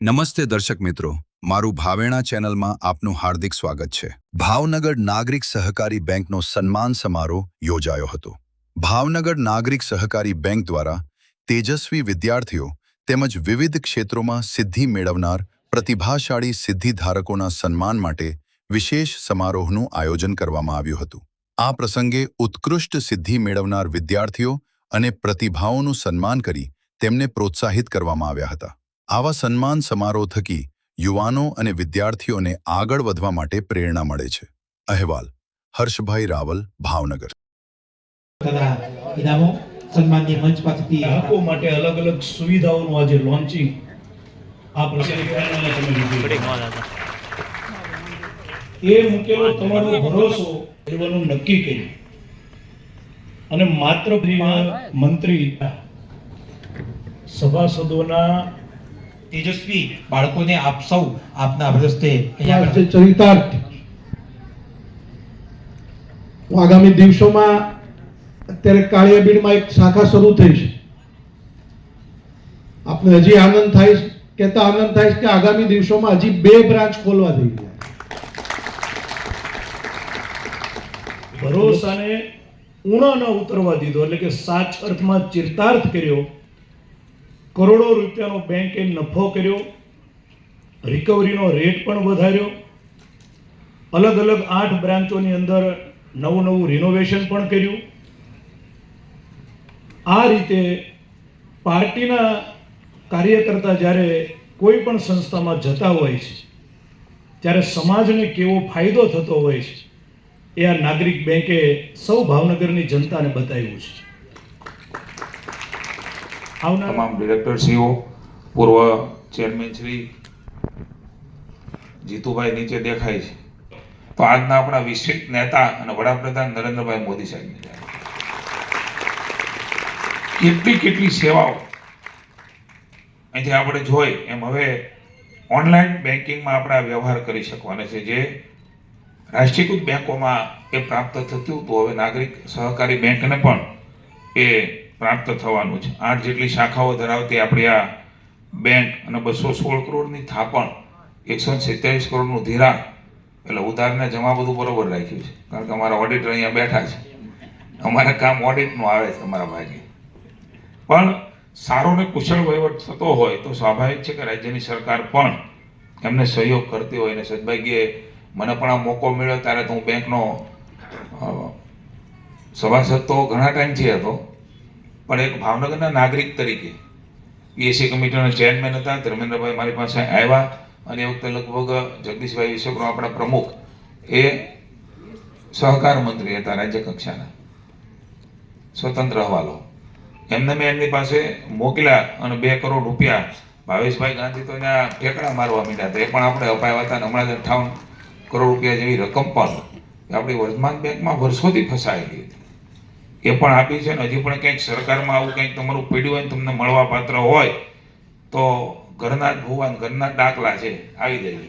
નમસ્તે દર્શક મિત્રો, મારું ભાવેણા ચેનલમાં આપનું હાર્દિક સ્વાગત છે। ભાવનગર નાગરિક સહકારી બેંકનો સન્માન સમારોહ યોજાયો હતો। ભાવનગર નાગરિક સહકારી બેંક દ્વારા તેજસ્વી વિદ્યાર્થીઓ તેમજ વિવિધ ક્ષેત્રોમાં સિદ્ધિ મેળવનાર પ્રતિભાશાળી સિદ્ધિધારકોના સન્માન માટે વિશેષ સમારોહનું આયોજન કરવામાં આવ્યું હતું। આ પ્રસંગે ઉત્કૃષ્ટ સિદ્ધિ મેળવનાર વિદ્યાર્થીઓ અને પ્રતિભાઓનું સન્માન કરી તેમને પ્રોત્સાહિત કરવામાં આવ્યા હતા। આવા સન્માન સમારોહ થકી યુવાનો અને વિદ્યાર્થીઓને આગળ વધવા માટે પ્રેરણા મળે છે। અહેવાલ હર્ષભાઈ રાવલ, ભાવનગર। ઇનામો સન્માનની મંચ પાસેથી ગ્રાહકો માટે અલગ અલગ સુવિધાઓનું આજે લોન્ચિંગ આ પ્રસંગે એ મૂકેલો તમારો ભરોસો લેવાનું નક્કી કર્યું અને માત્ર મંત્રી સભાસદોના તેજસ્વી બાળકોને આપ સૌ આપના અભ્યસ્તે ચરિતાર્થ આગામી દિવસોમાં અત્યારે કાળિયાબીડમાં એક શાખા શરૂ થઈ છે। આપને હજી આનંદ થાય કહેતા આનંદ થાય કે આગામી દિવસોમાં હજી 2 બ્રાન્ચ ખોલવા થઈ ગયા। ભરોસાને ઊણા ન ઉતરવા દીધો, એટલે કે સાચ અર્થમાં ચરિતાર્થ કર્યો। કરોડો રૂપિયાનો બેંકે નફો કર્યો, રિકવરીનો રેટ પણ વધાર્યો, અલગ અલગ 8 બ્રાન્ચોની અંદર નવું રિનોવેશન પણ કર્યું। આ રીતે પાર્ટીના કાર્યકર્તા જ્યારે કોઈ પણ સંસ્થામાં જતા હોય છે ત્યારે સમાજને કેવો ફાયદો થતો હોય છે એ આ નાગરિક બેંકે સૌ ભાવનગરની જનતાને બતાવ્યું છે। તમામ ડિરેક્ટરશ્રીઓ, પૂર્વ ચેરમેન શ્રી જીતુભાઈ નીચે દેખાય છે, તો આજના આપણા વિશ્વિક નેતા અને વડાપ્રધાન નરેન્દ્રભાઈ મોદી સાહેબની કેટલી સેવાઓ અહીંથી આપણે જોઈ એમ હવે ઓનલાઈન બેન્કિંગમાં આપણે વ્યવહાર કરી શકવાના છે। જે રાષ્ટ્રીયકૃત બેંકોમાં એ પ્રાપ્ત થતું હતું, હવે નાગરિક સહકારી બેંકને પણ એ પ્રાપ્ત થવાનું છે। 8 જેટલી શાખાઓ ધરાવતી આપણી આ બેંક અને 216 કરોડની થાપણ, 147 કરોડનું ધિરાણ, એટલે ઉધારને જમા બધું બરોબર રાખ્યું છે। કારણ કે અમારા ઓડિટર અહીંયા બેઠા છે, અમારે કામ ઓડિટનું આવે છે તમારા ભાગે। પણ સારો ને કુશળ વહીવટ થતો હોય તો સ્વાભાવિક છે કે રાજ્યની સરકાર પણ એમને સહયોગ કરતી હોય। અને સદભાગ્યે મને પણ આ મોકો મળ્યો ત્યારે તો હું બેંકનો સભાસદ તો ઘણા ટાઈમથી હતો, પણ એક ભાવનગરના નાગરિક તરીકે પીએસસી કમિટીના ચેરમેન હતા, ધર્મેન્દ્રભાઈ મારી પાસે આવ્યા અને એ વખતે લગભગ જગદીશભાઈ વિશ્વકર્મા આપણા પ્રમુખ એ સહકાર મંત્રી હતા રાજ્ય કક્ષાના, સ્વતંત્ર હવાલો, એમને મેં એમની પાસે મોકલ્યા અને 2 કરોડ રૂપિયા ભાવેશભાઈ ગાંધી તો ત્યાં ઠેકડા મારવા માંડ્યા હતા, એ પણ આપણે અપાયા હતા। હમણાં 58 કરોડ રૂપિયા જેવી રકમ પણ આપણી વર્તમાન બેંકમાં વર્ષોથી ફસાયેલી હતી, એ પણ આપી છે। ને હજી પણ કંઈક સરકારમાં આવું કંઈક તમારું પડ્યું હોય ને તમને મળવા પાત્ર હોય તો ઘરના જ ભુવન, ઘરના જ દાખલા છે, આવી જાય।